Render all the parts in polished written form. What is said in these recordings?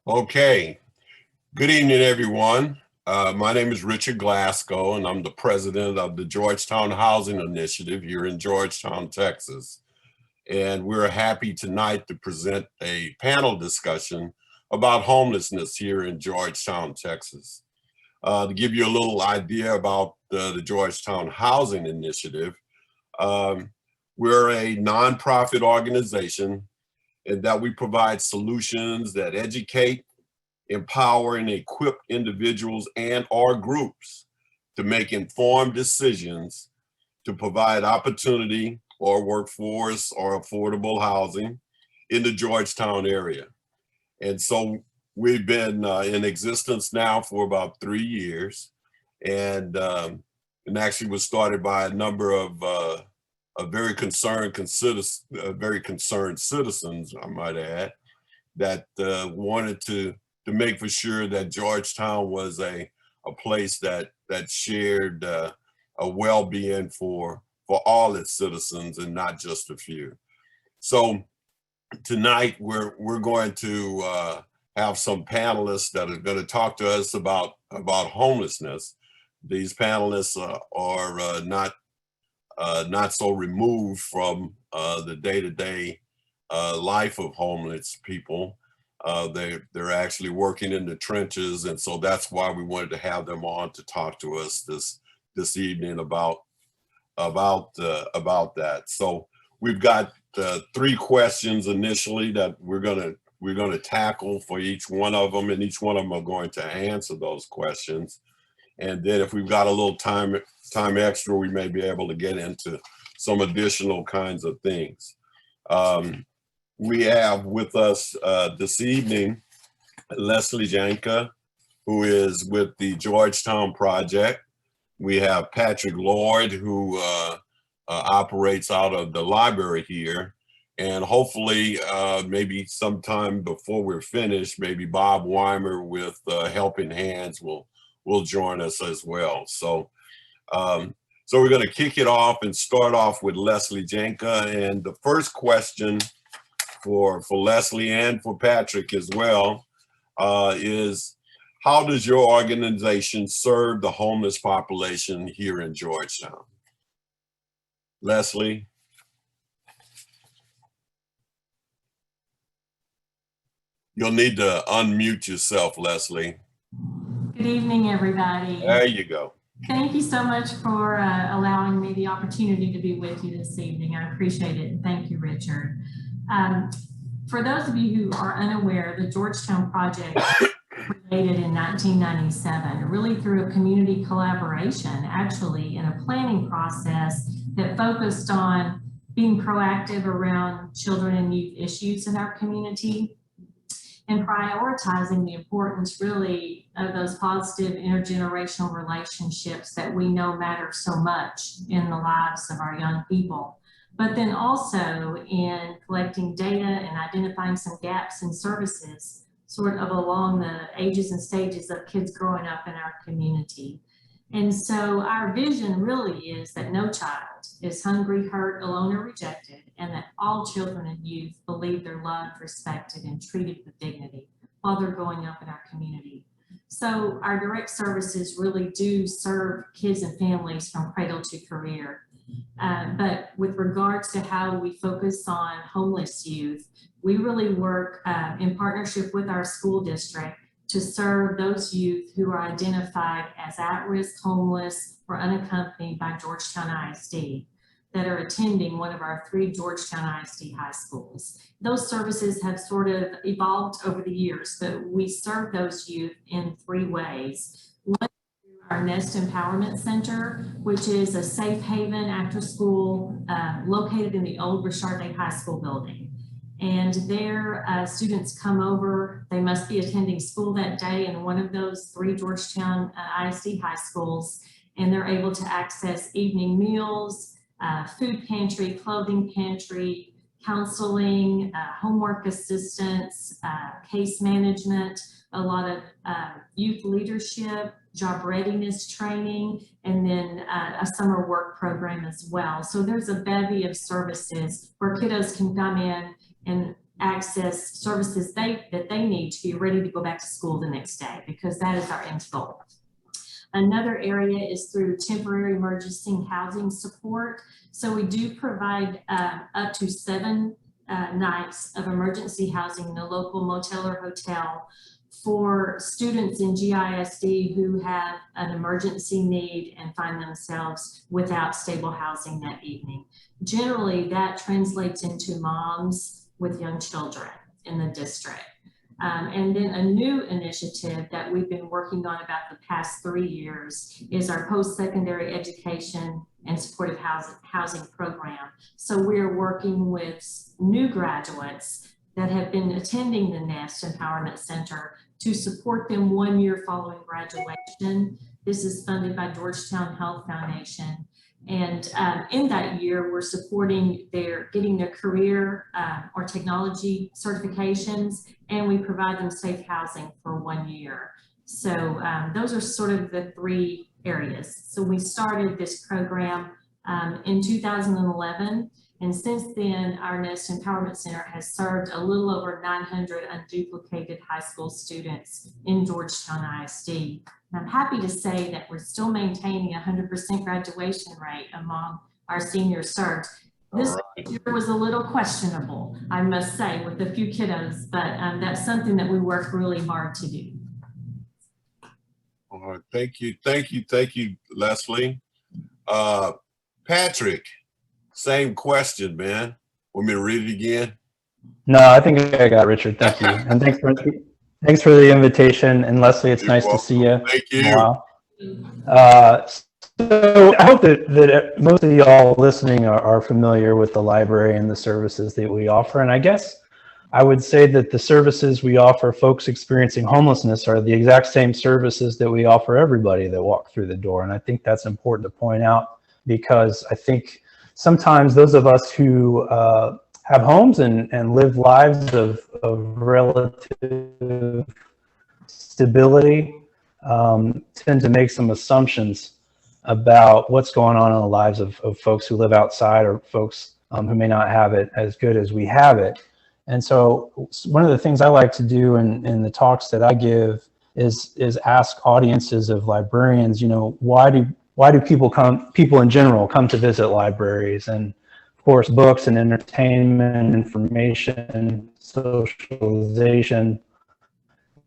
Okay, good evening, everyone. My name is Richard Glasgow, and I'm the president of the Georgetown Housing Initiative here in Georgetown, Texas. And we're happy tonight to present a panel discussion about homelessness here in Georgetown, Texas. To give you a little idea about the Georgetown Housing Initiative, um, we're a nonprofit organization in that we provide solutions that educate, empower, and equip individuals and or groups to make informed decisions to provide opportunity or workforce or affordable housing in the Georgetown area. And so we've been in existence now for about 3 years, and actually was started by a number of very concerned citizens, I might add, that wanted to make for sure that Georgetown was a place that shared a well-being for all its citizens and not just a few. So tonight we're going to have some panelists that are going to talk to us about homelessness. These panelists are not so removed from the day-to-day life of homeless people. They're actually working in the trenches, and so that's why we wanted to have them on to talk to us this evening about that. So we've got 3 questions initially that we're gonna tackle for each one of them, and each one of them are going to answer those questions. And then if we've got a little time extra, we may be able to get into some additional kinds of things. We have with us this evening Leslie Janka, who is with the Georgetown Project. We have Patrick Lloyd, who operates out of the library here. And hopefully, maybe sometime before we're finished, maybe Bob Weimer with Helping Hands will join us as well. So we're going to kick it off and start off with Leslie Janka. And the first question for Leslie and for Patrick as well is, how does your organization serve the homeless population here in Georgetown? Leslie? You'll need to unmute yourself, Leslie. Good evening, everybody. There you go. Thank you so much for allowing me the opportunity to be with you this evening. I appreciate it. Thank you, Richard. For those of you who are unaware, the Georgetown Project created in 1997, really through a community collaboration, actually in a planning process that focused on being proactive around children and youth issues in our community and prioritizing the importance really of those positive intergenerational relationships that we know matter so much in the lives of our young people. But then also in collecting data and identifying some gaps in services sort of along the ages and stages of kids growing up in our community. And so our vision really is that no child is hungry, hurt, alone, or rejected, and that all children and youth believe they're loved, respected, and treated with dignity while they're growing up in our community. So our direct services really do serve kids and families from cradle to career. But with regards to how we focus on homeless youth, we really work in partnership with our school district to serve those youth who are identified as at-risk homeless or unaccompanied by Georgetown ISD that are attending one of our 3 Georgetown ISD high schools. Those services have sort of evolved over the years, but we serve those youth in 3 ways. One, our Nest Empowerment Center, which is a safe haven after school located in the old Richard High School building. And there, students come over, they must be attending school that day in one of those 3 Georgetown ISD high schools, and they're able to access evening meals, food pantry, clothing pantry, counseling, homework assistance, case management, a lot of youth leadership, job readiness training, and then a summer work program as well. So there's a bevy of services where kiddos can come in and access services that they need to be ready to go back to school the next day, because that is our end goal. Another area is through temporary emergency housing support. So we do provide up to 7 nights of emergency housing in a local motel or hotel for students in GISD who have an emergency need and find themselves without stable housing that evening. Generally, that translates into moms with young children in the district. And then a new initiative that we've been working on about the past 3 years is our post-secondary education and supportive housing program. So we're working with new graduates that have been attending the Nest Empowerment Center to support them 1 year following graduation. This is funded by Georgetown Health Foundation. And in that year, we're supporting getting their career or technology certifications, and we provide them safe housing for 1 year. So those are sort of the 3 areas. So we started this program in 2011. And since then, our Nest Empowerment Center has served a little over 900 unduplicated high school students in Georgetown ISD. I'm happy to say that we're still maintaining 100% graduation rate among our seniors served. This year was a little questionable, I must say, with a few kiddos, but that's something that we work really hard to do. All right, thank you, Leslie. Patrick, same question, man. Want me to read it again? No, I think I got it, Richard. Thank you, and thanks for the invitation. And Leslie, it's nice to see you. Thank you. Wow. So I hope that most of y'all listening are familiar with the library and the services that we offer. And I guess I would say that the services we offer folks experiencing homelessness are the exact same services that we offer everybody that walk through the door. And I think that's important to point out, because I think sometimes those of us who have homes and live lives of relative stability tend to make some assumptions about what's going on in the lives of folks who live outside, or folks who may not have it as good as we have it. And so one of the things I like to do in the talks that I give is ask audiences of librarians, you know, why do people in general come to visit libraries? And of course, books and entertainment, information, socialization,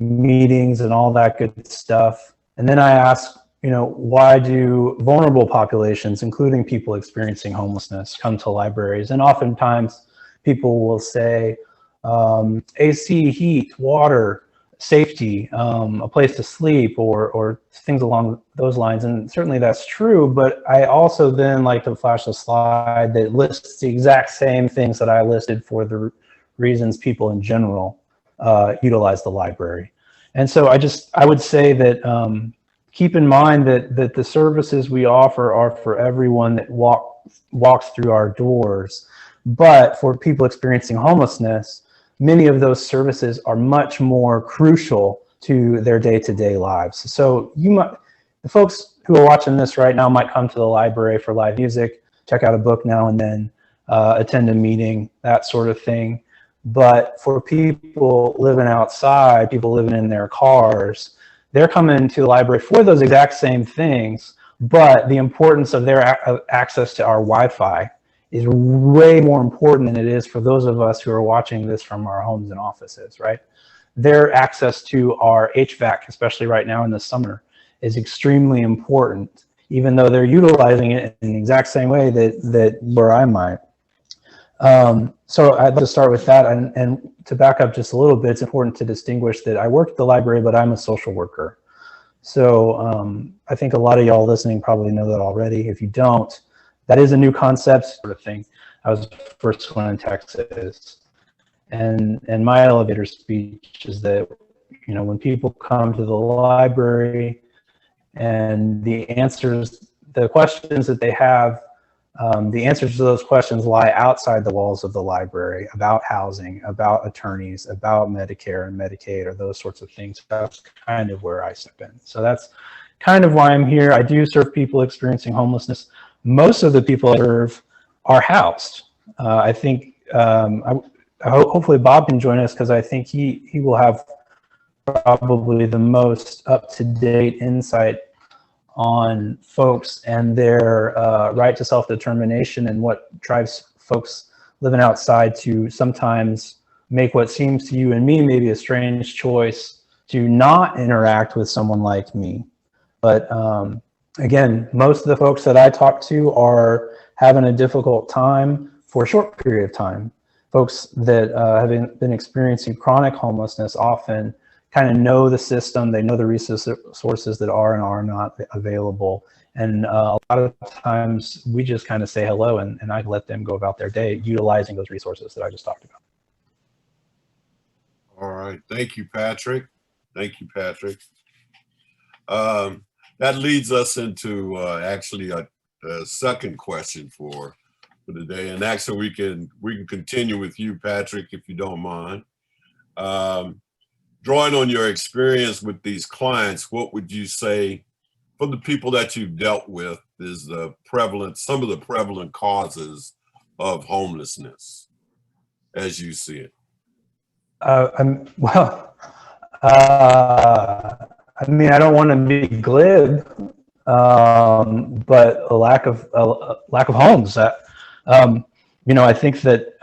meetings, and all that good stuff. And then I ask, you know, why do vulnerable populations, including people experiencing homelessness, come to libraries? And oftentimes people will say AC, heat, water, safety, a place to sleep, or things along those lines. And certainly that's true, but I also then like to flash a slide that lists the exact same things that I listed for the reasons people in general utilize the library. And so I would say that keep in mind that the services we offer are for everyone that walks through our doors. But for people experiencing homelessness, many of those services are much more crucial to their day-to-day lives. So the folks who are watching this right now might come to the library for live music, check out a book now and then, attend a meeting, that sort of thing. But for people living outside, people living in their cars, they're coming to the library for those exact same things, but the importance of their access to our Wi-Fi is way more important than it is for those of us who are watching this from our homes and offices, right? Their access to our HVAC, especially right now in the summer, is extremely important, even though they're utilizing it in the exact same way that you or I might. So I'd like to start with that, and to back up just a little bit, it's important to distinguish that I work at the library, but I'm a social worker. So I think a lot of y'all listening probably know that already. If you don't, that is a new concept sort of thing. I was the first one in Texas. And my elevator speech is that, you know, when people come to the library and the questions that they have, the answers to those questions lie outside the walls of the library, about housing, about attorneys, about Medicare and Medicaid, or those sorts of things. That's kind of where I step in. So that's kind of why I'm here. I do serve people experiencing homelessness. Most of the people I serve are housed. I think hopefully Bob can join us, because I think he will have probably the most up-to-date insight on folks and their right to self-determination, and what drives folks living outside to sometimes make what seems to you and me maybe a strange choice to not interact with someone like me. But again, most of the folks that I talk to are having a difficult time for a short period of time. Folks that have been experiencing chronic homelessness often kind of know the system, they know the resources that are and are not available. And a lot of times we just kind of say hello, and I let them go about their day utilizing those resources that I just talked about. All right. Thank you, Patrick. Thank you, Patrick. That leads us into actually a second question for today. And actually we can continue with you, Patrick, if you don't mind. Drawing on your experience with these clients, what would you say for the people that you've dealt with is some of the prevalent causes of homelessness as you see it? I mean, I don't want to be glib, but a lack of homes. You know, I think that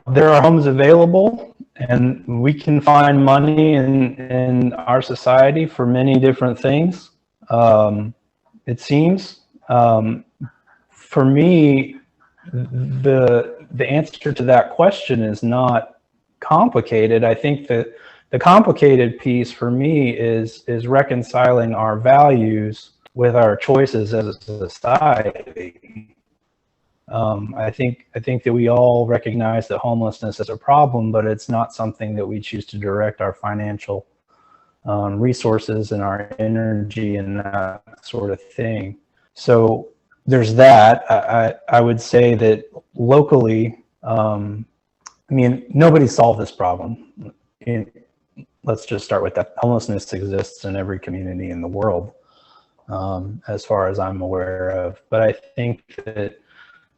there are homes available, and we can find money in our society for many different things. It seems, for me, the answer to that question is not complicated. I think that the complicated piece for me is reconciling our values with our choices as a society. I think that we all recognize that homelessness is a problem, but it's not something that we choose to direct our financial resources and our energy and that sort of thing. So there's that. I would say that locally, I mean, nobody solved this problem. Let's just start with that. Homelessness exists in every community in the world, as far as I'm aware of. But I think that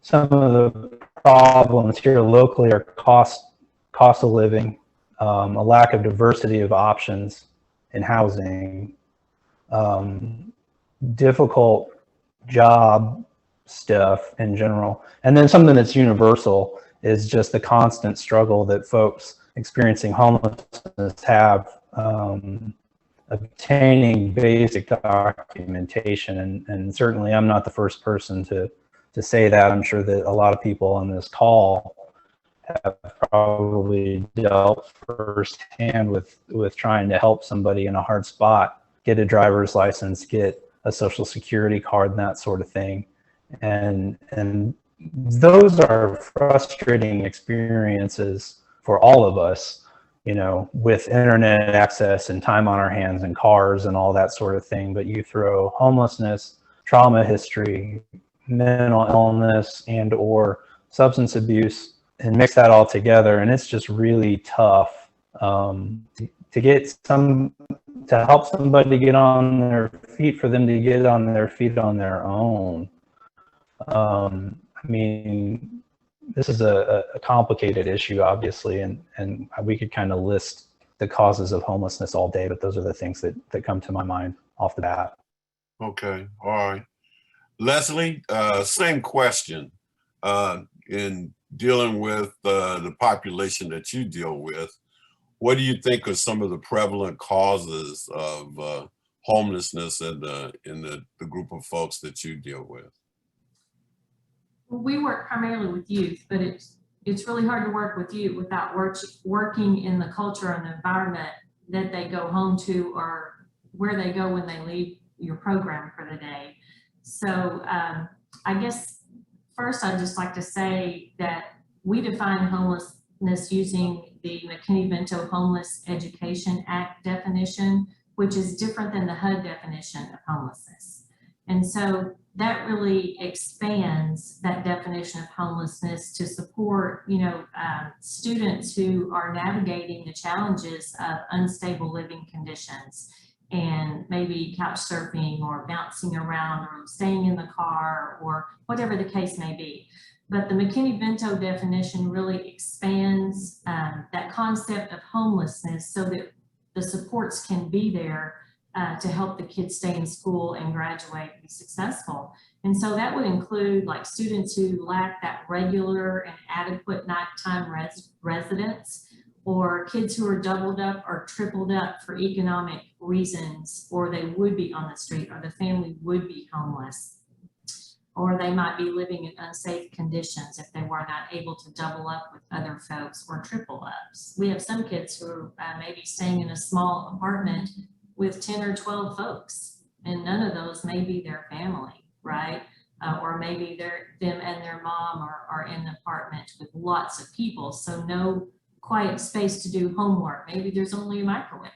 some of the problems here locally are cost of living, a lack of diversity of options in housing, difficult job stuff in general. And then something that's universal is just the constant struggle that folks experiencing homelessness have, obtaining basic documentation. And certainly I'm not the first person to say that. I'm sure that a lot of people on this call have probably dealt firsthand with trying to help somebody in a hard spot get a driver's license, get a social security card, and that sort of thing. And those are frustrating experiences for all of us, you know, with internet access and time on our hands and cars and all that sort of thing. But you throw homelessness, trauma history, mental illness, and or substance abuse, and mix that all together, and it's just really tough to help somebody get on their feet, for them to get on their feet on their own. I mean, this is a complicated issue, obviously, and we could kind of list the causes of homelessness all day, but those are the things that come to my mind off the bat. Okay, all right. Leslie, same question. In dealing with the population that you deal with, what do you think are some of the prevalent causes of homelessness in the group of folks that you deal with? Well, we work primarily with youth, but it's really hard to work with youth without working in the culture and the environment that they go home to, or where they go when they leave your program for the day. So I guess first I'd just like to say that we define homelessness using the McKinney-Vento Homeless Education Act definition, which is different than the HUD definition of homelessness. And so that really expands that definition of homelessness to support, you know, students who are navigating the challenges of unstable living conditions, and maybe couch surfing or bouncing around or staying in the car or whatever the case may be. But the McKinney-Vento definition really expands that concept of homelessness so that the supports can be there to help the kids stay in school and graduate and be successful. And so that would include like students who lack that regular and adequate nighttime residence, or kids who are doubled up or tripled up for economic reasons, or they would be on the street, or the family would be homeless, or they might be living in unsafe conditions if they were not able to double up with other folks or triple ups. We have some kids who are maybe staying in a small apartment with 10 or 12 folks, and none of those may be their family, right? Or maybe them and their mom are in an apartment with lots of people, so no quiet space to do homework. Maybe there's only a microwave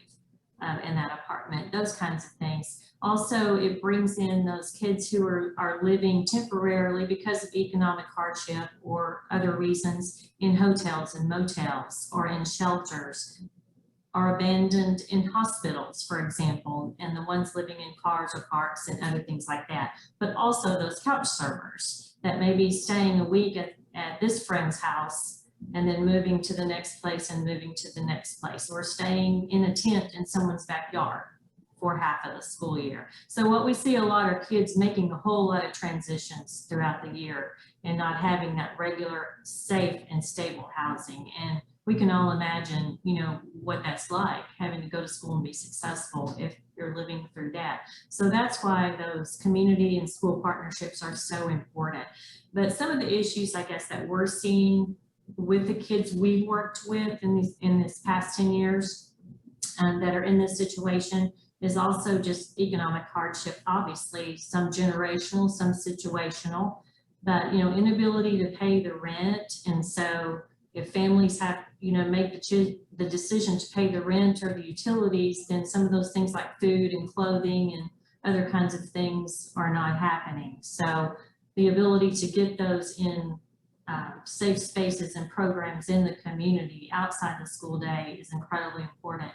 in that apartment, those kinds of things. Also, it brings in those kids who are living temporarily because of economic hardship or other reasons in hotels and motels or in shelters, are abandoned in hospitals, for example, and the ones living in cars or parks and other things like that. But also those couch servers that may be staying a week at this friend's house and then moving to the next place and moving to the next place, or staying in a tent in someone's backyard for half of the school year. So what we see a lot are kids making a whole lot of transitions throughout the year and not having that regular, safe, and stable housing. And we can all imagine, you know, what that's like, having to go to school and be successful if you're living through that. So that's why those community and school partnerships are so important. But some of the issues, I guess, that we're seeing with the kids we've worked with in this past 10 years that are in this situation is also just economic hardship, obviously, some generational, some situational, but, you know, inability to pay the rent. And so if families have, you know, make the decision to pay the rent or the utilities, then some of those things like food and clothing and other kinds of things are not happening. So the ability to get those in safe spaces and programs in the community outside the school day is incredibly important.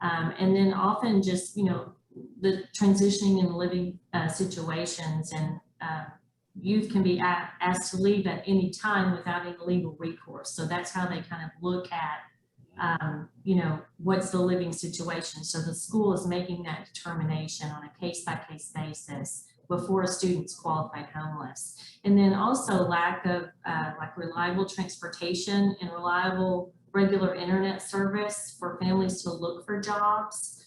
And then often just, you know, the transitioning and living situations, and youth can be asked to leave at any time without any legal recourse. So that's how they kind of look at, you know, what's the living situation. So the school is making that determination on a case-by-case basis before a student's qualified homeless. And then also lack of like reliable transportation and reliable regular internet service for families to look for jobs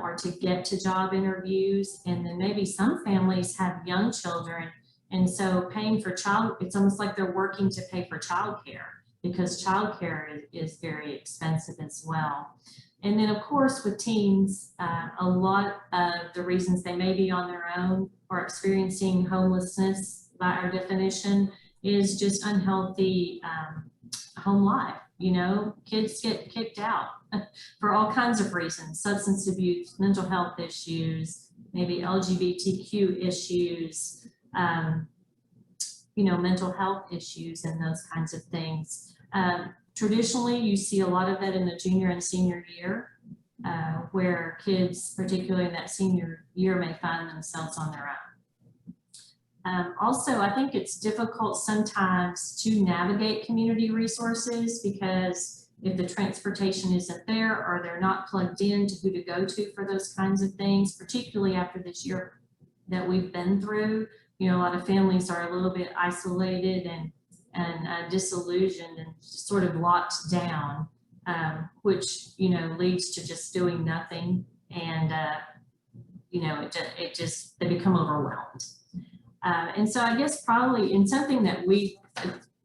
or to get to job interviews. And then maybe some families have young children, and so paying for it's almost like they're working to pay for childcare, because childcare is very expensive as well. And then of course with teens, a lot of the reasons they may be on their own or experiencing homelessness by our definition is just unhealthy home life. You know, kids get kicked out for all kinds of reasons: substance abuse, mental health issues, maybe LGBTQ issues, you know, mental health issues and those kinds of things. Traditionally, you see a lot of that in the junior and senior year, where kids, particularly in that senior year, may find themselves on their own. Also, I think it's difficult sometimes to navigate community resources, because if the transportation isn't there or they're not plugged in to who to go to for those kinds of things, particularly after this year that we've been through, you know, a lot of families are a little bit isolated and disillusioned and sort of locked down, which, you know, leads to just doing nothing. And, you know, they become overwhelmed. And so I guess probably in something that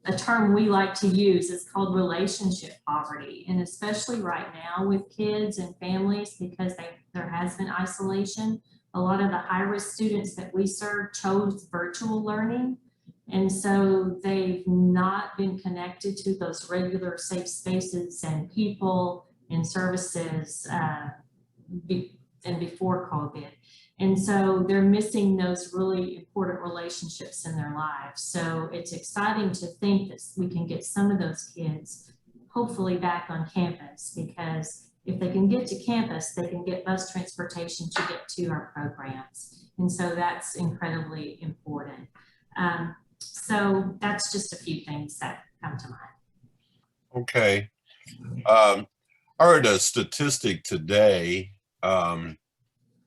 a term we like to use is called relationship poverty. And especially right now with kids and families, because there has been isolation, a lot of the high-risk students that we serve chose virtual learning. And so they've not been connected to those regular safe spaces and people and services and before COVID. And so they're missing those really important relationships in their lives. So it's exciting to think that we can get some of those kids hopefully back on campus, because if they can get to campus, they can get bus transportation to get to our programs. And so that's incredibly important. So that's just a few things that come to mind. Okay. I heard a statistic today, and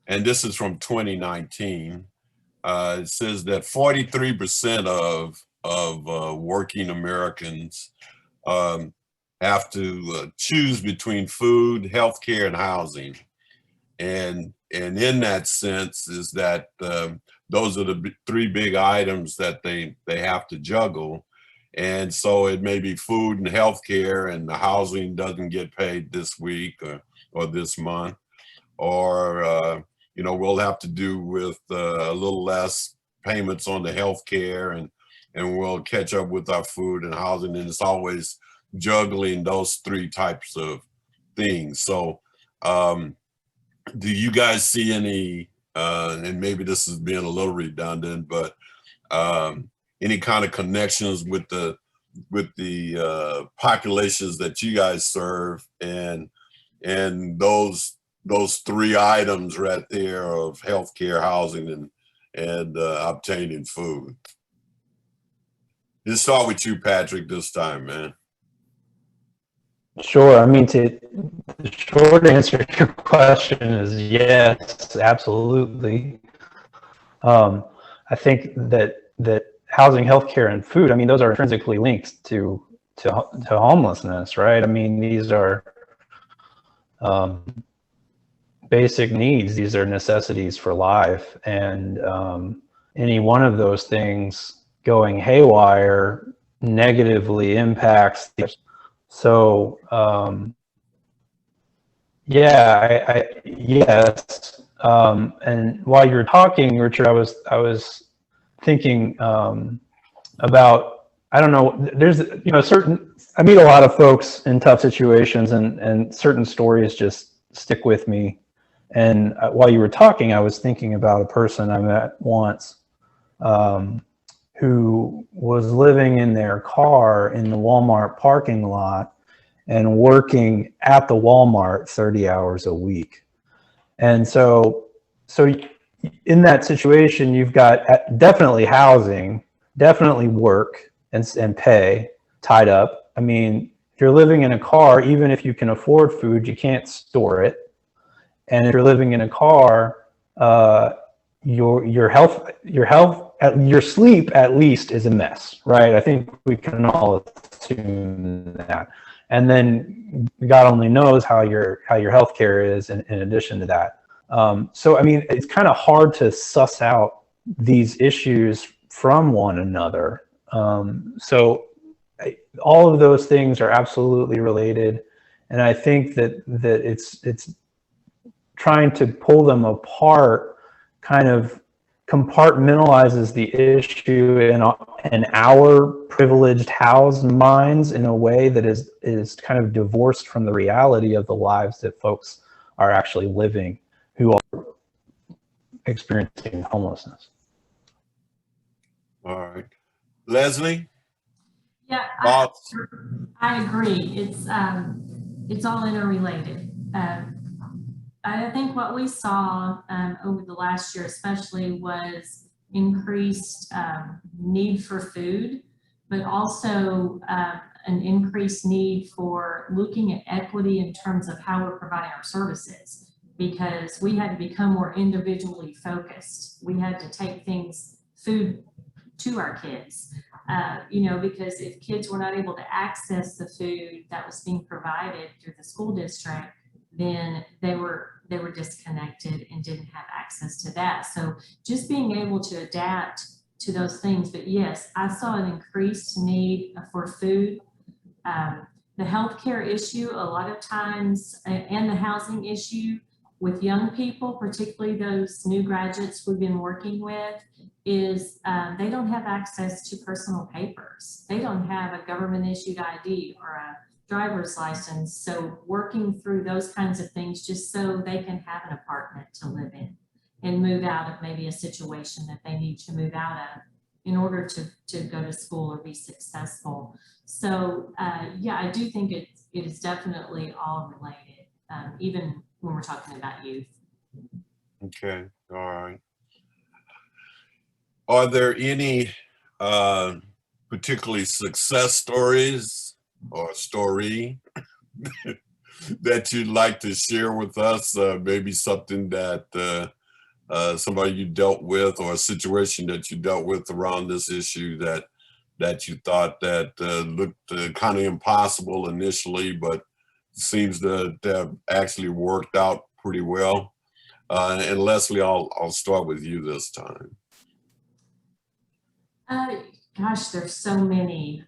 this is from 2019. It says that 43% of working Americans have to choose between food, healthcare, and housing. And in that sense is that those are the three big items that they have to juggle. And so it may be food and healthcare, and the housing doesn't get paid this week or this month, or you know, we'll have to do with a little less payments on the healthcare, and we'll catch up with our food and housing. And it's always juggling those three types of things. So do you guys see any, and maybe this is being a little redundant, but any kind of connections with the populations that you guys serve, and those three items right there of healthcare, housing, and obtaining food? Let's start with you, Patrick, this time, man. Sure. I mean, the short answer to your question is yes, absolutely. I think that housing, healthcare, and food, I mean, those are intrinsically linked to homelessness, right? I mean, these are basic needs. These are necessities for life, and any one of those things going haywire negatively impacts the others. So yeah, yes. And while you were talking, Richard, I was thinking about, I don't know, there's, you know, I meet a lot of folks in tough situations, and certain stories just stick with me. And while you were talking, I was thinking about a person I met once who was living in their car in the Walmart parking lot and working at the Walmart 30 hours a week. And so in that situation, you've got definitely housing, definitely work and pay tied up. I mean, if you're living in a car, even if you can afford food, you can't store it. And if you're living in a car, your sleep at least is a mess, right? I think we can all assume that. And then God only knows how your healthcare is in addition to that. So I mean, it's kind of hard to suss out these issues from one another. So all of those things are absolutely related, and I think that it's trying to pull them apart kind of compartmentalizes the issue in our privileged housed minds in a way that is kind of divorced from the reality of the lives that folks are actually living who are experiencing homelessness. All right. Leslie? Yeah, Thoughts? I agree. It's all interrelated. I think what we saw over the last year especially was increased need for food, but also an increased need for looking at equity in terms of how we're providing our services, because we had to become more individually focused. We had to take food to our kids, you know, because if kids were not able to access the food that was being provided through the school district, then they were disconnected and didn't have access to that. So just being able to adapt to those things. But yes, I saw an increased need for food. The healthcare issue a lot of times, and the housing issue with young people, particularly those new graduates we've been working with, is they don't have access to personal papers. They don't have a government issued ID or a driver's license. So working through those kinds of things just so they can have an apartment to live in and move out of maybe a situation that they need to move out of in order to go to school or be successful. So yeah, I do think it is definitely all related, even when we're talking about youth. Okay, all right. Are there any particularly success stories or story that you'd like to share with us? Maybe something that somebody you dealt with, or a situation that you dealt with around this issue that you thought that looked kind of impossible initially, but seems to have actually worked out pretty well. And Leslie, I'll start with you this time. Gosh, there's so many.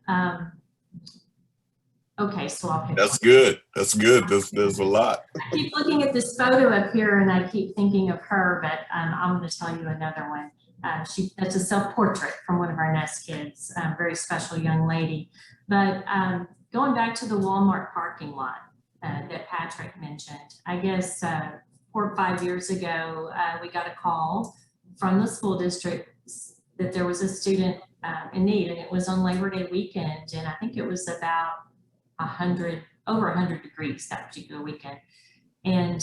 Okay, so I'll pick That's one. good. That's good. There's a lot. I keep looking at this photo up here and I keep thinking of her, but I'm going to tell you another one. That's a self-portrait from one of our Nest kids, very special young lady. But going back to the Walmart parking lot that Patrick mentioned, I guess 4 or 5 years ago, we got a call from the school district that there was a student in need, and it was on Labor Day weekend, and I think it was about over 100 degrees that particular weekend. And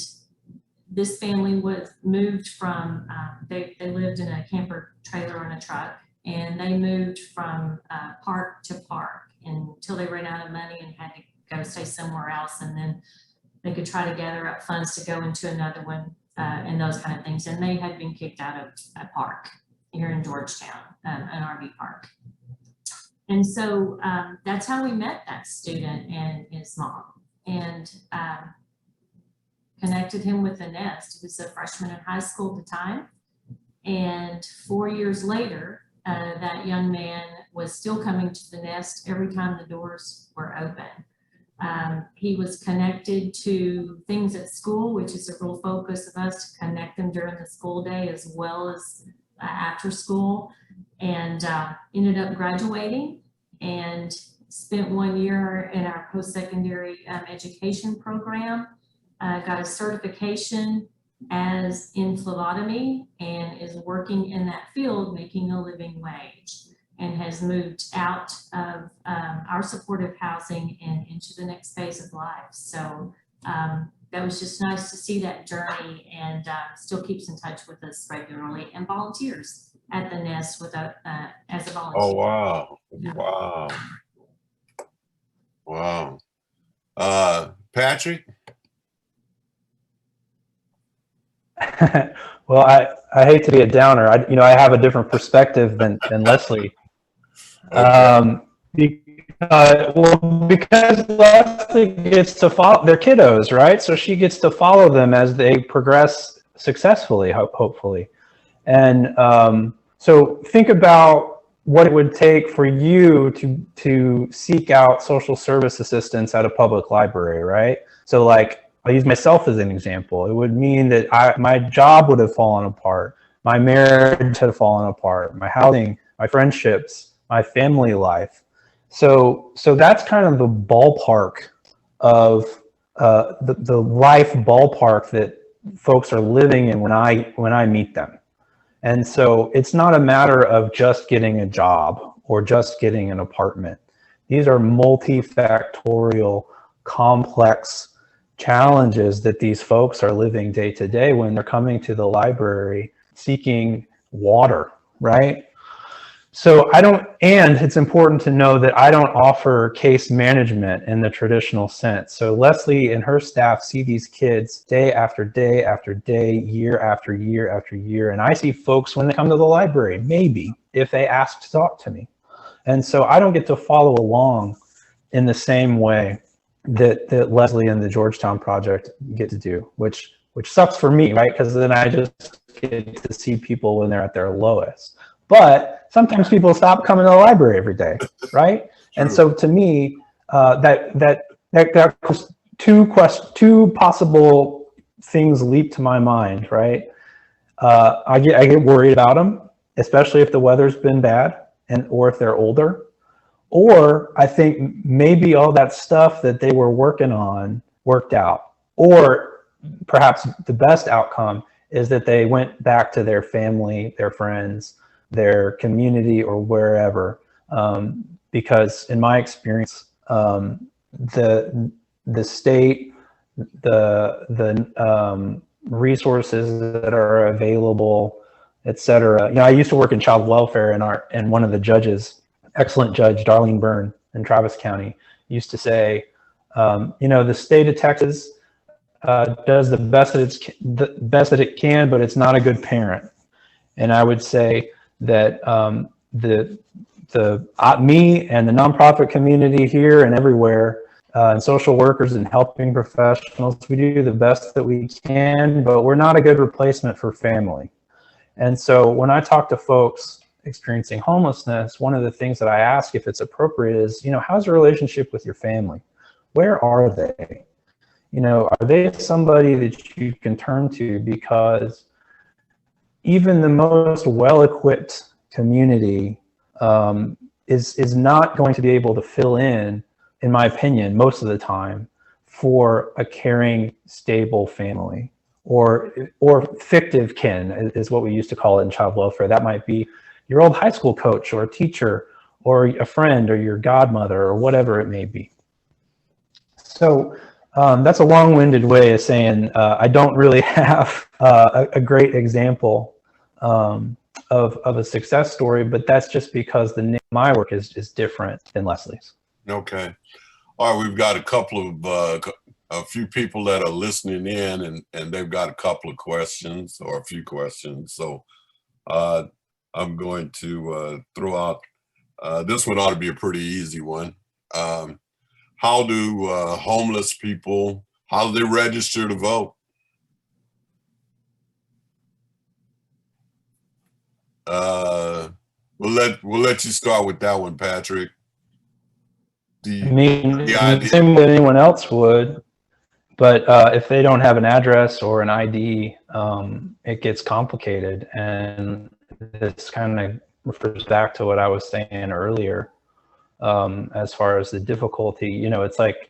this family was moved from, they lived in a camper trailer on a truck, and they moved from park to park until they ran out of money and had to go stay somewhere else. And then they could try to gather up funds to go into another one and those kind of things. And they had been kicked out of a park here in Georgetown, an RV park. And so that's how we met that student and his mom, and connected him with the Nest. He was a freshman in high school at the time. And 4 years later, that young man was still coming to the Nest every time the doors were open. He was connected to things at school, which is a real focus of us, to connect them during the school day as well as after school, and ended up graduating and spent 1 year in our post-secondary education program, got a certification as in phlebotomy, and is working in that field making a living wage, and has moved out of our supportive housing and into the next phase of life. So that was just nice to see that journey, and still keeps in touch with us regularly and volunteers at the Nest with as a volunteer. Oh, wow. Yeah. Wow. Wow. Patrick? Well, I hate to be a downer. I have a different perspective than Leslie. Okay. Because Leslie gets to follow their kiddos, right? So she gets to follow them as they progress successfully, hopefully. And so think about what it would take for you to seek out social service assistance at a public library, right? So like, I'll use myself as an example. It would mean that my job would have fallen apart, my marriage had fallen apart, my housing, my friendships, my family life. So that's kind of the ballpark of the life ballpark that folks are living in when I meet them. And so it's not a matter of just getting a job or just getting an apartment. These are multifactorial, complex challenges that these folks are living day to day when they're coming to the library seeking water, right? So and it's important to know that I don't offer case management in the traditional sense. So Leslie and her staff see these kids day after day after day, year after year after year. And I see folks when they come to the library, maybe, if they ask to talk to me. And so I don't get to follow along in the same way that Leslie and the Georgetown Project get to do, which sucks for me, right? Because then I just get to see people when they're at their lowest. But sometimes people stop coming to the library every day, right? And so to me, that two possible things leap to my mind, right? I get worried about them, especially if the weather's been bad or if they're older. Or I think maybe all that stuff that they were working on worked out. Or perhaps the best outcome is that they went back to their family, their friends, their community, or wherever. Because in my experience, the state, the resources that are available, et cetera. You know, I used to work in child welfare, and one of the judges, excellent judge, Darlene Byrne in Travis County, used to say, you know, the state of Texas does the best that it can, but it's not a good parent. And I would say that me and the nonprofit community here and everywhere, and social workers and helping professionals, we do the best that we can, but we're not a good replacement for family. And so when I talk to folks experiencing homelessness, one of the things that I ask, if it's appropriate, is, you know, how's your relationship with your family? Where are they? You know, are they somebody that you can turn to? Because even the most well-equipped community is not going to be able to fill in my opinion, most of the time, for a caring, stable family, or fictive kin is what we used to call it in child welfare. That might be your old high school coach or a teacher or a friend or your godmother or whatever it may be. So that's a long-winded way of saying I don't really have a great example of a success story, but that's just because my work is different than Leslie's. Okay. All right, we've got a few people that are listening in, and they've got a couple of questions or a few questions. So I'm going to throw out, this one ought to be a pretty easy one. How do homeless people, how do they register to vote? We'll let you start with that one, Patrick. I mean, the same way anyone else would, but if they don't have an address or an ID, it gets complicated. And this kind of refers back to what I was saying earlier, as far as the difficulty. You know, it's like,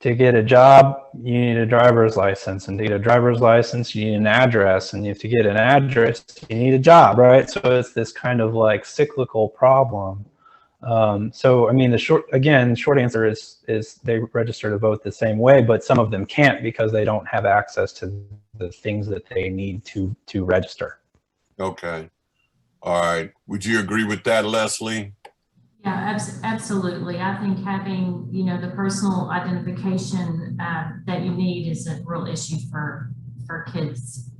to get a job, you need a driver's license, and to get a driver's license, you need an address, and if you get an address, you need a job, right? So it's this kind of like cyclical problem. So, I mean, the short answer is they register to vote the same way, but some of them can't because they don't have access to the things that they need to register. Okay. All right. Would you agree with that, Leslie? Yeah, absolutely. I think having, you know, the personal identification that you need is a real issue for kids,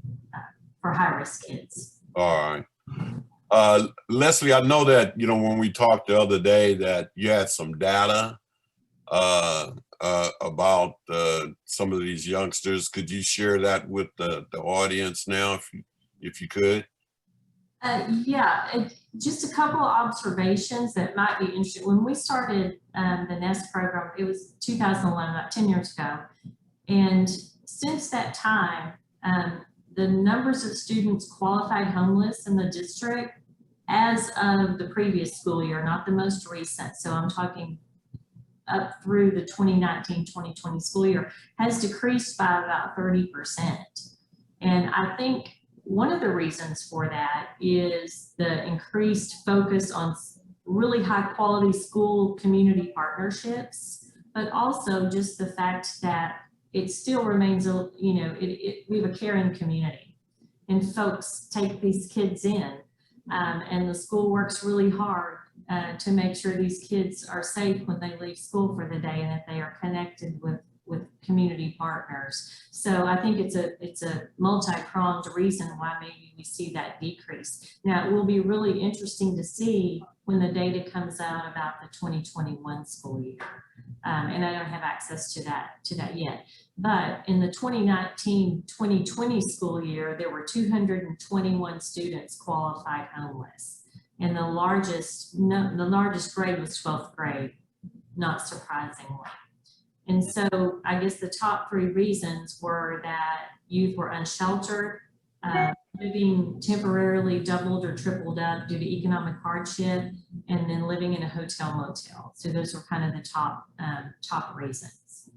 for high-risk kids. All right. Leslie, I know that, you know, when we talked the other day that you had some data about some of these youngsters. Could you share that with the audience now, if you could? Yeah, just a couple of observations that might be interesting. When we started the NEST program, it was 2011, about 10 years ago. And since that time, the numbers of students qualified homeless in the district as of the previous school year, not the most recent, so I'm talking up through the 2019-2020 school year, has decreased by about 30%. And I think one of the reasons for that is the increased focus on really high quality school community partnerships, but also just the fact that it still remains, you know, we have a caring community and folks take these kids in, and the school works really hard to make sure these kids are safe when they leave school for the day and that they are connected with community partners. So I think it's a multi-pronged reason why maybe we see that decrease. Now, it will be really interesting to see when the data comes out about the 2021 school year. And I don't have access to that yet. But in the 2019-2020 school year, there were 221 students qualified homeless. And the largest grade was 12th grade, not surprisingly. And so I guess the top three reasons were that youth were unsheltered, living temporarily doubled or tripled up due to economic hardship, and then living in a hotel motel. So those were kind of the top reasons.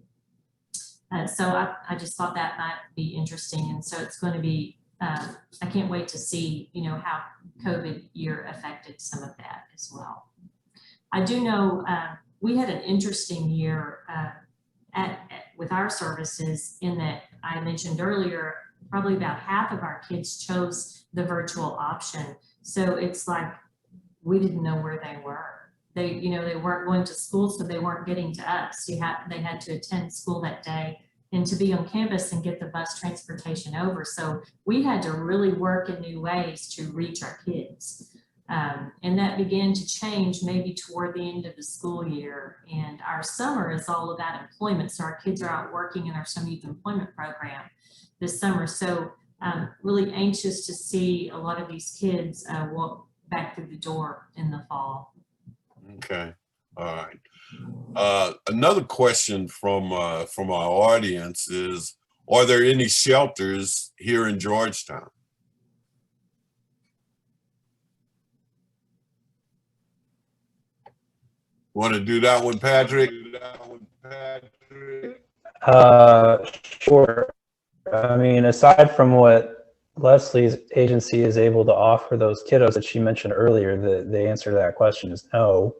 So I just thought that might be interesting. And so it's going to be, I can't wait to see, you know, how COVID year affected some of that as well. I do know we had an interesting year with our services in that I mentioned earlier, probably about half of our kids chose the virtual option. So it's like, we didn't know where they were. They, you know, they weren't going to school, so they weren't getting to us. They had to attend school that day and to be on campus and get the bus transportation over. So we had to really work in new ways to reach our kids. And that began to change maybe toward the end of the school year. And our summer is all about employment. So our kids are out working in our Summer Youth Employment Program this summer. So really anxious to see a lot of these kids walk back through the door in the fall. Okay, all right. Another question from our audience is, are there any shelters here in Georgetown? Want to do that one, Patrick? Sure. I mean, aside from what Leslie's agency is able to offer those kiddos that she mentioned earlier, the answer to that question is no.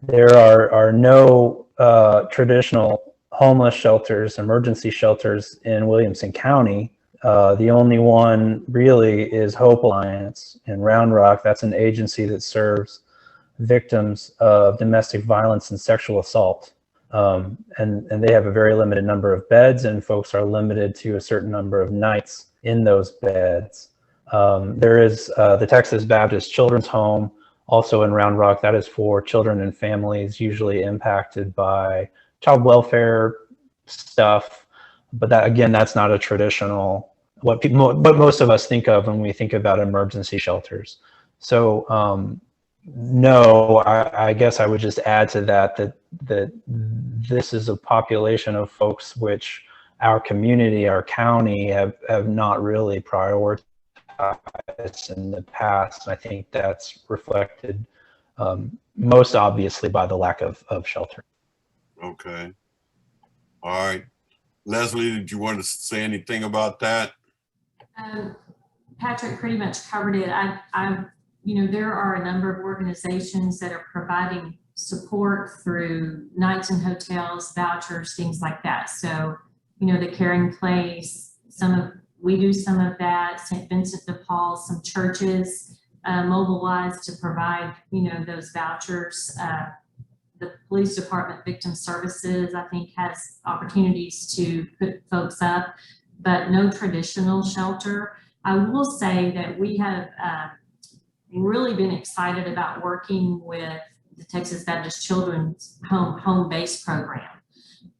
There are no traditional homeless shelters, emergency shelters in Williamson County. The only one really is Hope Alliance in Round Rock. That's an agency that serves victims of domestic violence and sexual assault. And they have a very limited number of beds, and folks are limited to a certain number of nights in those beds. There is the Texas Baptist Children's Home, also in Round Rock. That is for children and families usually impacted by child welfare stuff. But that, again, that's not a traditional, what most of us think of when we think about emergency shelters. So no, I guess I would just add to that this is a population of folks which our community, our county have not really prioritized in the past. I think that's reflected most obviously by the lack of shelter. Okay. All right. Leslie, did you want to say anything about that? Patrick pretty much covered it. You know, there are a number of organizations that are providing support through nights in hotels, vouchers, things like that. So, you know, the Caring Place, we do some of that. St. Vincent de Paul, some churches mobilized to provide, you know, those vouchers. The police department, victim services, I think, has opportunities to put folks up, but no traditional shelter. I will say that we have really been excited about working with the Texas Baptist Children's Home-Based Program.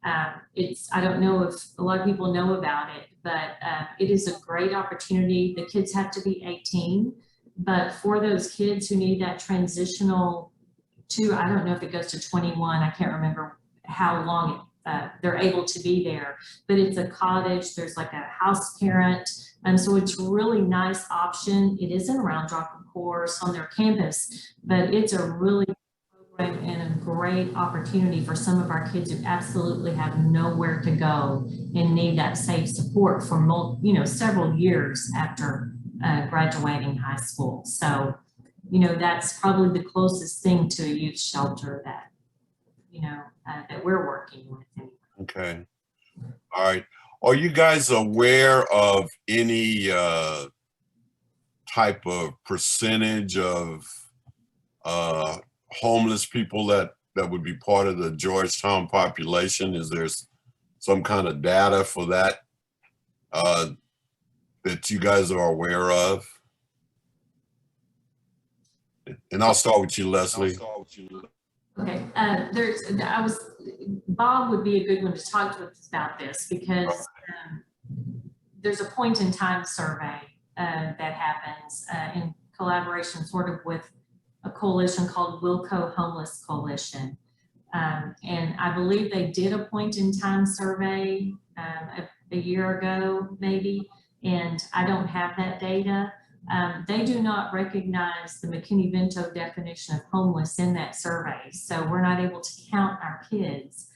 I don't know if a lot of people know about it, but it is a great opportunity. The kids have to be 18, but for those kids who need that transitional to, I don't know if it goes to 21, I can't remember how long they're able to be there, but it's a cottage, there's like a house parent, and so it's a really nice option. It is in Round Rock, of course, on their campus, but it's a really program and a great opportunity for some of our kids who absolutely have nowhere to go and need that safe support for several years after graduating high school. So, you know, that's probably the closest thing to a youth shelter that, you know, that we're working with. Okay. All right. Are you guys aware of any type of percentage of homeless people that would be part of the Georgetown population? Is there some kind of data for that that you guys are aware of? And I'll start with you, Leslie. Okay, Bob would be a good one to talk to us about this, because there's a point in time survey that happens in collaboration sort of with a coalition called Wilco Homeless Coalition. And I believe they did a point in time survey a year ago, maybe, and I don't have that data. They do not recognize the McKinney-Vento definition of homeless in that survey. So we're not able to count our kids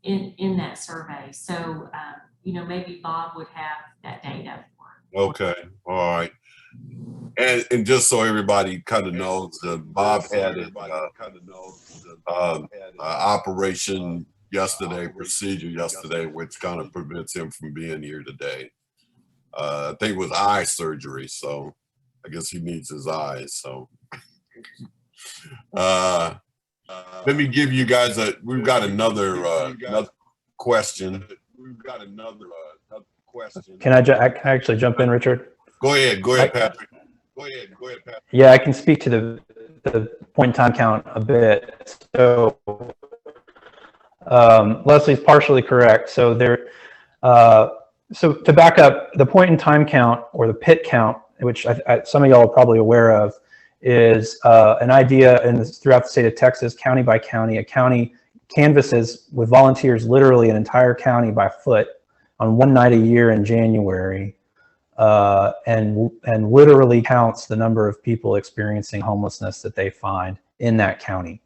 in that survey. So, you know, maybe Bob would have that data. Okay, all right. And just so everybody kind of knows, Bob had an operation procedure yesterday, which kind of prevents him from being here today. I think it was eye surgery, so I guess he needs his eyes. So let me give you guys we've got another question. Can I actually jump in, Richard? Go ahead, Patrick. Yeah, I can speak to the point in time count a bit. So Leslie's partially correct. So so to back up, the point in time count, or the pit count, which some of y'all are probably aware of, is an idea throughout the state of Texas, county by county. A county canvasses with volunteers literally an entire county by foot on one night a year in January, and literally counts the number of people experiencing homelessness that they find in that county.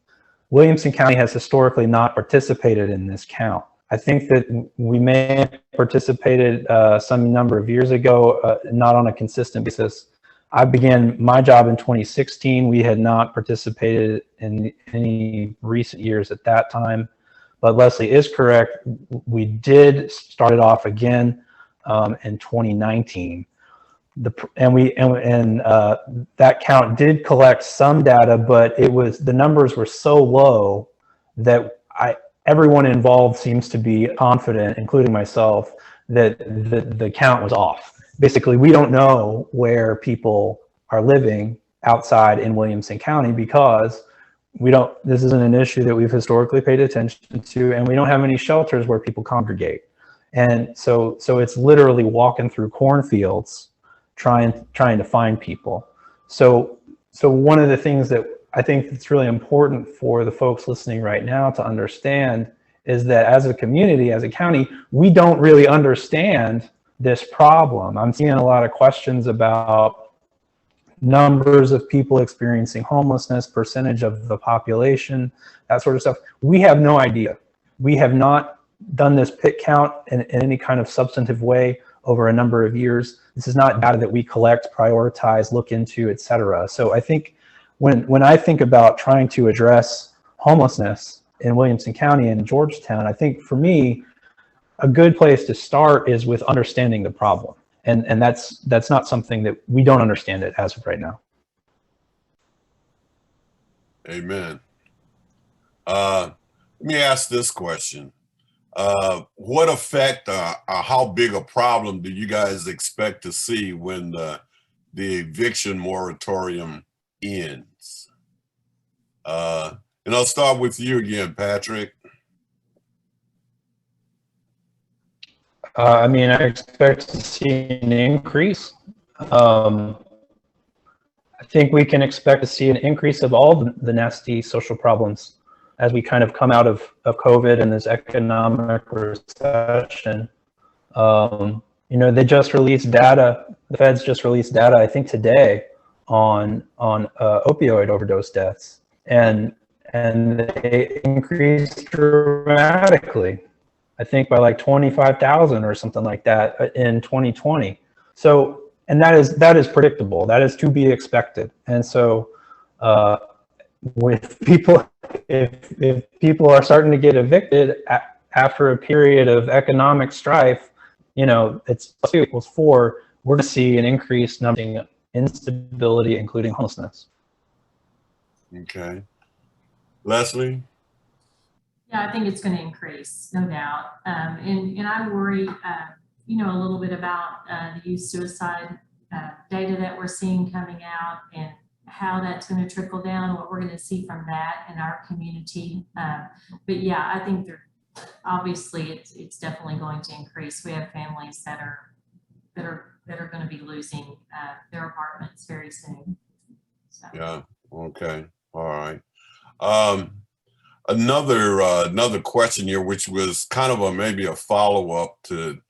Williamson County has historically not participated in this count. I think that we may have participated some number of years ago, not on a consistent basis. I began my job in 2016. We had not participated in any recent years at that time, but Leslie is correct. We did start it off again in 2019. That count did collect some data, but the numbers were so low that everyone involved seems to be confident, including myself, that the count was off. Basically, we don't know where people are living outside in Williamson County because this isn't an issue that we've historically paid attention to, and we don't have any shelters where people congregate. And so it's literally walking through cornfields trying to find people. So one of the things that I think that's really important for the folks listening right now to understand is that as a community, as a county, we don't really understand this problem. I'm seeing a lot of questions about numbers of people experiencing homelessness, percentage of the population, that sort of stuff. We have no idea. We have not done this pit count in any kind of substantive way over a number of years. This is not data that we collect, prioritize, look into, et cetera. So I think when I think about trying to address homelessness in Williamson County and Georgetown, I think for me, a good place to start is with understanding the problem. And that's not something that we don't understand it as of right now. Amen. Let me ask this question. What effect or how big a problem do you guys expect to see when the eviction moratorium ends? And I'll start with you again, Patrick. I mean, I expect to see an increase. I think we can expect to see an increase of all the nasty social problems as we kind of come out of COVID and this economic recession. They just released data, the feds just released data, I think today, on opioid overdose deaths. And they increased dramatically, I think by like 25,000 or something like that in 2020. So, and that is predictable. That is to be expected. And so, with people, if people are starting to get evicted after a period of economic strife, it's 2 = 4. We're going to see an increased number of instability, including homelessness. Okay, Leslie. Yeah, I think it's going to increase, no doubt. And I worry, a little bit about the youth suicide data that we're seeing coming out and how that's going to trickle down, what we're going to see from that in our community. But yeah, I think obviously it's definitely going to increase. We have families that are going to be losing their apartments very soon. So. Yeah. Okay. All right. Another question here, which was kind of maybe a follow-up to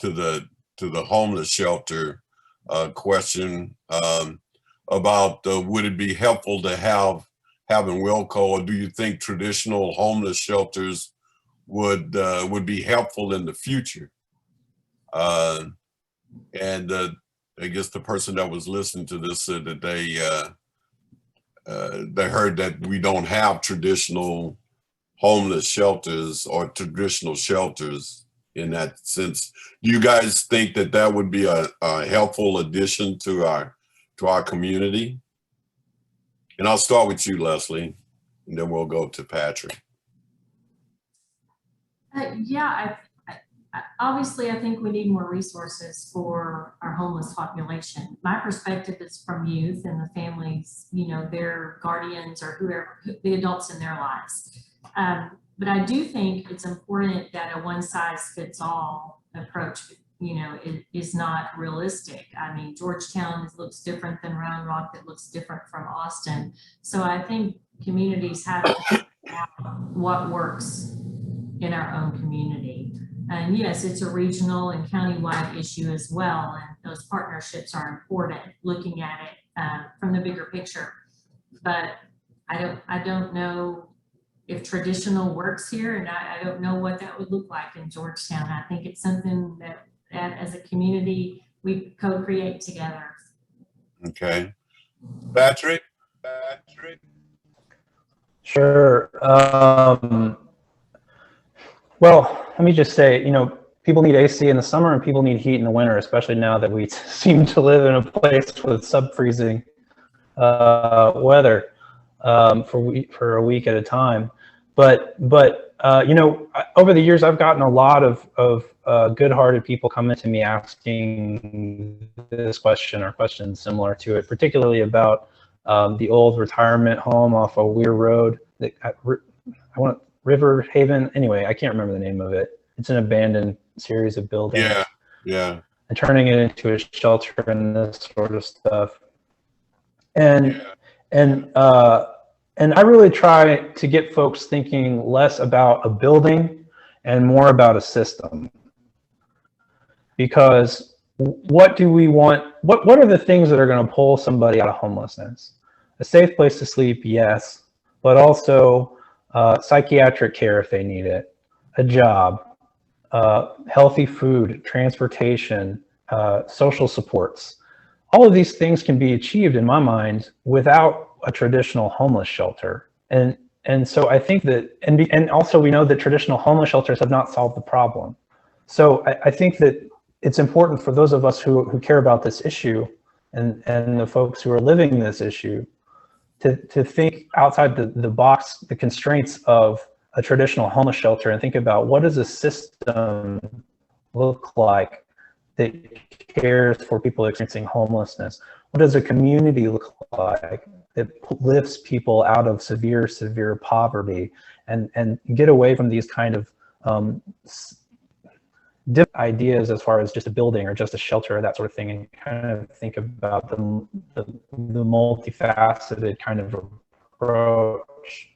the homeless shelter question, about would it be helpful to have in Wilco, or do you think traditional homeless shelters would be helpful in the future? And I guess the person that was listening to this said that they heard that we don't have traditional homeless shelters or traditional shelters in that sense. Do you guys think that that would be a helpful addition to our community? And I'll start with you, Leslie, and then we'll go to Patrick. Yeah, obviously, I think we need more resources for our homeless population. My perspective is from youth and the families, you know, their guardians or whoever, the adults in their lives. But I do think it's important that a one-size-fits-all approach, you know, is not realistic. I mean, Georgetown looks different than Round Rock, that looks different from Austin. So I think communities have to figure out what works in our own community. And yes, it's a regional and countywide issue as well. And those partnerships are important, looking at it from the bigger picture. But I don't know if traditional works here, and I don't know what that would look like in Georgetown. I think it's something that as a community, we co-create together. Okay. Patrick? Sure. Well, let me just say, you know, people need AC in the summer and people need heat in the winter, especially now that we seem to live in a place with sub-freezing weather for a week at a time. But you know, over the years, I've gotten a lot of good-hearted people coming to me asking this question or questions similar to it, particularly about the old retirement home off of Weir Road. I want River Haven. Anyway, I can't remember the name of it. It's an abandoned series of buildings. Yeah, yeah. And turning it into a shelter and this sort of stuff. And I really try to get folks thinking less about a building and more about a system. Because what do we want? What are the things that are going to pull somebody out of homelessness? A safe place to sleep, yes, but also psychiatric care if they need it, a job, healthy food, transportation, social supports. All of these things can be achieved in my mind without a traditional homeless shelter. And so I think that, and also we know that traditional homeless shelters have not solved the problem. So I think that it's important for those of us who care about this issue and the folks who are living this issue to think outside the box, the constraints of a traditional homeless shelter, and think about what does a system look like that cares for people experiencing homelessness? What does a community look like that lifts people out of severe poverty and get away from these kind of different ideas as far as just a building or just a shelter or that sort of thing, and kind of think about the multifaceted kind of approach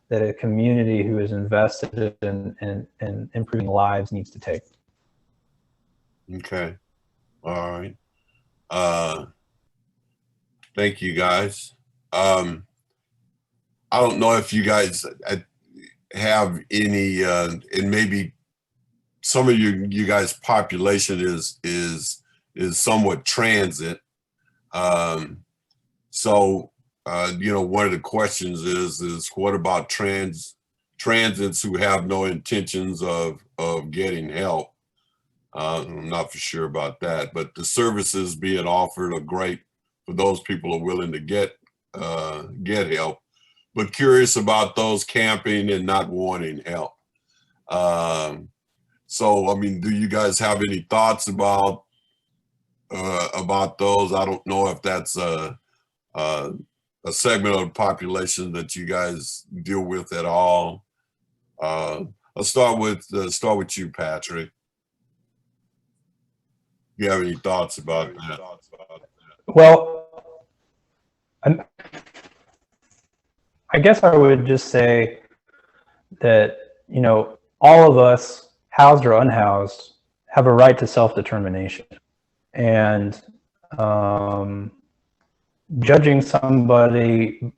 that a community who is invested in improving lives needs to take. Okay. All right. Thank you, guys. I don't know if you guys have any, and maybe some of you guys' population is somewhat transit. So you know, one of the questions is what about transits who have no intentions of getting help? I'm not for sure about that, but the services being offered are great for those people who are willing to get help, but curious about those camping and not wanting help. So, I mean, do you guys have any thoughts about those? I don't know if that's a segment of the population that you guys deal with at all. I'll start with you, Patrick. Do you have any thoughts about that? Well, I guess I would just say that, you know, all of us, housed or unhoused, have a right to self-determination. And judging somebody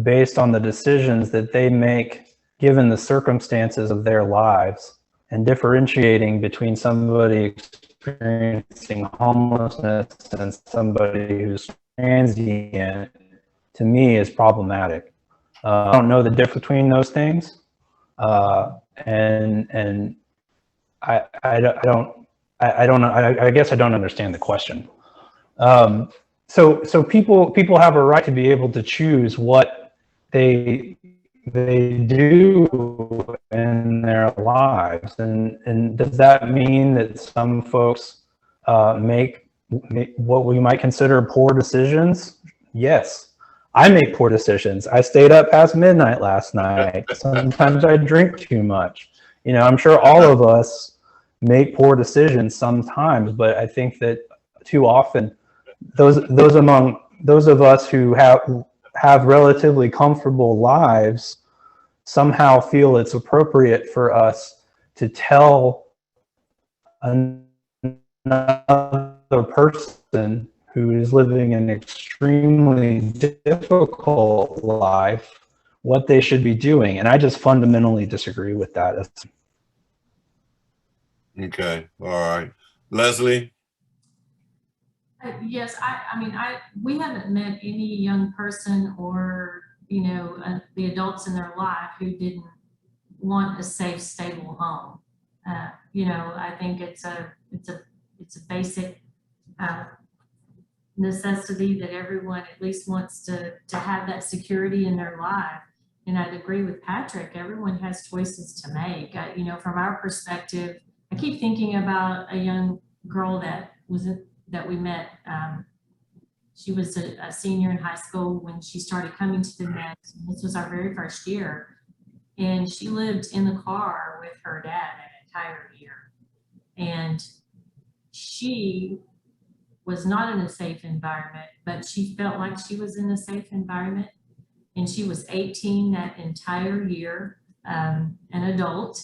based on the decisions that they make given the circumstances of their lives, and differentiating between somebody experiencing homelessness and somebody who's transient, to me, is problematic. I don't know the difference between those things, And I guess I don't understand the question. So people have a right to be able to choose what they do in their lives, and does that mean that some folks make what we might consider poor decisions? Yes. I make poor decisions. I stayed up past midnight last night. Sometimes I drink too much. You know, I'm sure all of us make poor decisions sometimes, but I think that too often those of us who have relatively comfortable lives somehow feel it's appropriate for us to tell another person who is living an extremely difficult life what they should be doing. And I just fundamentally disagree with that. Okay, all right. Leslie? Yes, we haven't met any young person or, the adults in their life who didn't want a safe, stable home. I think it's a basic necessity that everyone at least wants to have that security in their life. And I'd agree with Patrick, everyone has choices to make. From our perspective, I keep thinking about a young girl that we met. She was a senior in high school when she started coming to the Met. This was our very first year. And she lived in the car with her dad an entire year. And she was not in a safe environment, but she felt like she was in a safe environment. And she was 18 that entire year, an adult,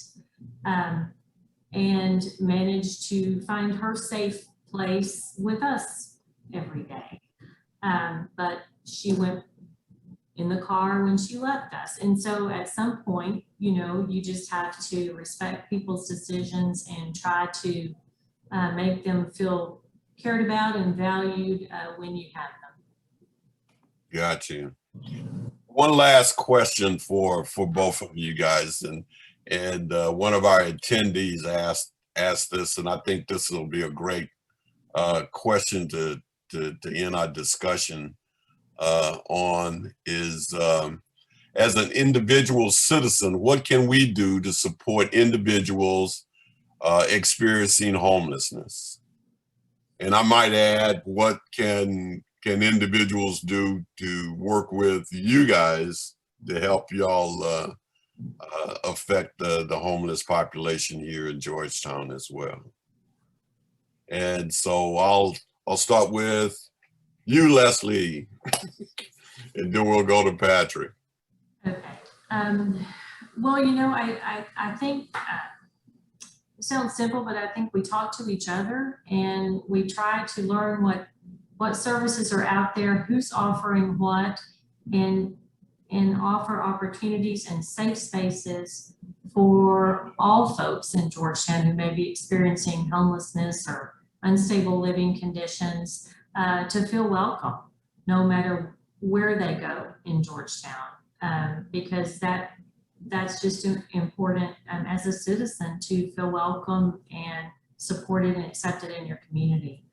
and managed to find her safe place with us every day. But she went in the car when she left us. And so at some point, you just have to respect people's decisions and try to make them feel cared about and valued when you have them. Got you. One last question for both of you guys, and one of our attendees asked this, and I think this will be a great question to end our discussion on is, as an individual citizen, what can we do to support individuals experiencing homelessness? And I might add, what can individuals do to work with you guys to help y'all affect the homeless population here in Georgetown as well? And so I'll start with you, Leslie, and then we'll go to Patrick. Okay. Well, I think it sounds simple, but I think we talk to each other and we try to learn what services are out there, who's offering what, and offer opportunities and safe spaces for all folks in Georgetown who may be experiencing homelessness or unstable living conditions to feel welcome, no matter where they go in Georgetown, because that's just important as a citizen to feel welcome and supported and accepted in your community.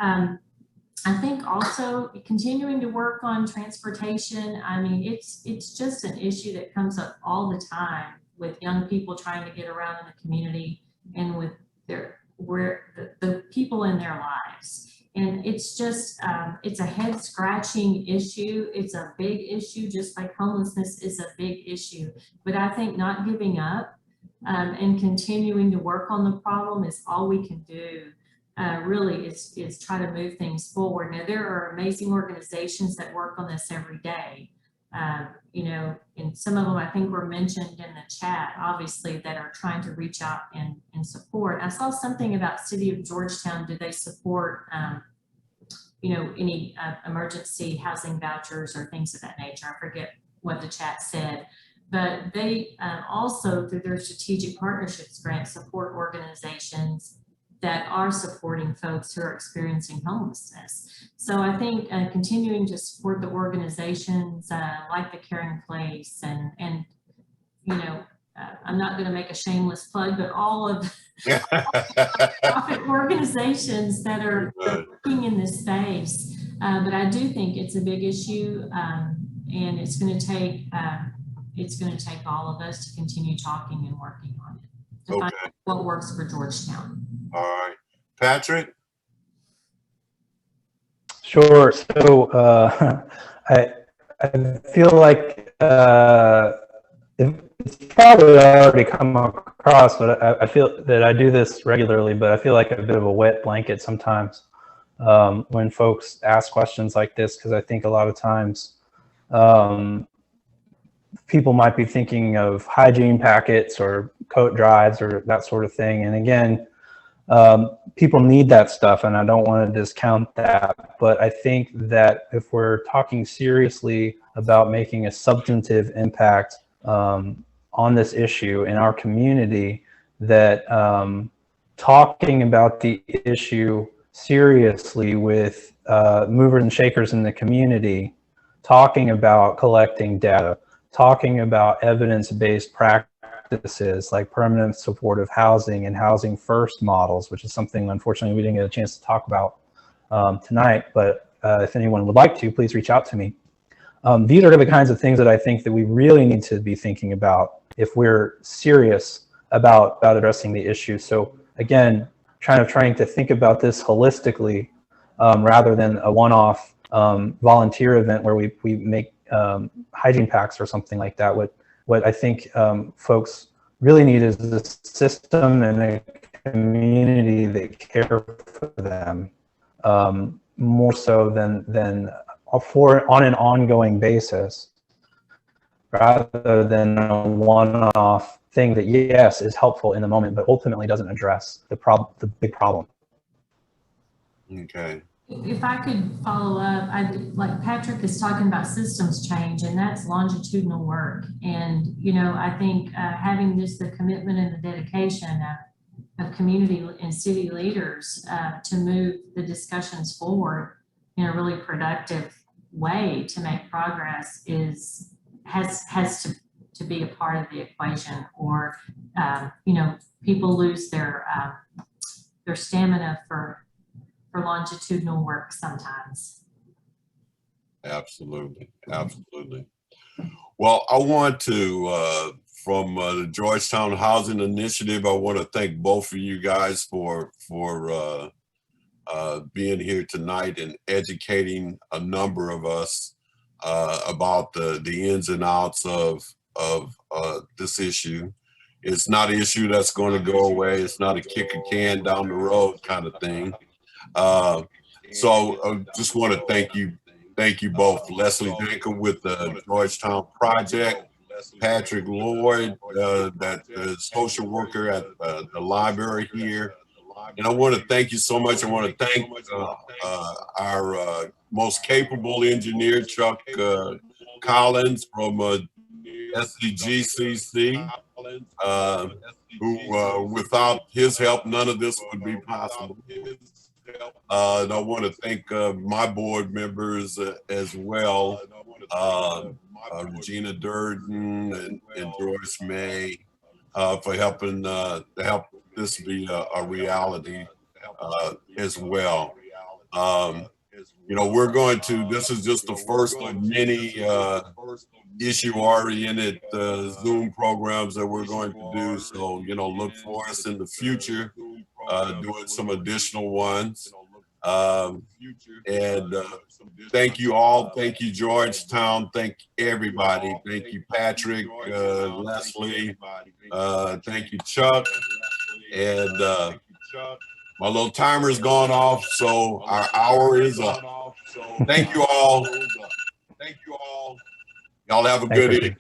I think also continuing to work on transportation. I mean, it's just an issue that comes up all the time with young people trying to get around in the community and with the people in their lives. And it's just, it's a head scratching issue. It's a big issue, just like homelessness is a big issue. But I think not giving up and continuing to work on the problem is all we can do. Really is try to move things forward. Now, there are amazing organizations that work on this every day. And some of them I think were mentioned in the chat, obviously, that are trying to reach out and support. I saw something about City of Georgetown. Do they support, any emergency housing vouchers or things of that nature? I forget what the chat said. But they also, through their strategic partnerships grant, support organizations that are supporting folks who are experiencing homelessness. So I think continuing to support the organizations like the Caring Place and I'm not going to make a shameless plug, but all of profit organizations that are working in this space. But I do think it's a big issue, and it's going to take all of us to continue talking and working on it to find what works for Georgetown. All right, Patrick. Sure. So I feel like it's probably already come across, but I feel that I do this regularly, but I feel like a bit of a wet blanket sometimes when folks ask questions like this, because I think a lot of times people might be thinking of hygiene packets or coat drives or that sort of thing. And again, people need that stuff, and I don't want to discount that. But I think that if we're talking seriously about making a substantive impact on this issue in our community, that talking about the issue seriously with movers and shakers in the community, talking about collecting data, talking about evidence-based practices like permanent supportive housing and housing first models, which is something unfortunately we didn't get a chance to talk about tonight, but if anyone would like to, please reach out to me. These are the kinds of things that I think that we really need to be thinking about if we're serious about addressing the issue. So again, trying to think about this holistically rather than a one-off volunteer event where we make hygiene packs or something like that. What I think folks really need is a system and a community that care for them more so than on an ongoing basis, rather than a one-off thing that, yes, is helpful in the moment, but ultimately doesn't address the big problem. Okay. If I could follow up, like Patrick is talking about systems change, and that's longitudinal work. And, you know, I think having the commitment and the dedication of community and city leaders to move the discussions forward in a really productive way to make progress has to be a part of the equation, or you know, people lose their stamina for longitudinal work sometimes. Absolutely, absolutely. Well, I want to, from the Georgetown Housing Initiative, I want to thank both of you guys for being here tonight and educating a number of us about the ins and outs of this issue. It's not an issue that's going to go away. It's not a kick a can down the road kind of thing. So I just want to thank you both. Leslie Dinker with the Georgetown Project, Patrick Lloyd, that social worker at the library here. And I want to thank you so much. I want to thank our most capable engineer, Chuck Collins from SCGCC, who without his help, none of this would be possible. And I want to thank my board members as well, Regina Durden and Joyce May, for helping to help this be a reality as well. You know, we're going to, this is just the first of many issue-oriented Zoom programs that we're going to do. So, you know, look for us in the future doing some additional ones. And thank you all. Thank you, Georgetown. Thank everybody. Thank you, Patrick, Leslie. Thank you, Chuck. And my little timer's gone off, so our hour is up. Thank you all. Y'all have a good evening.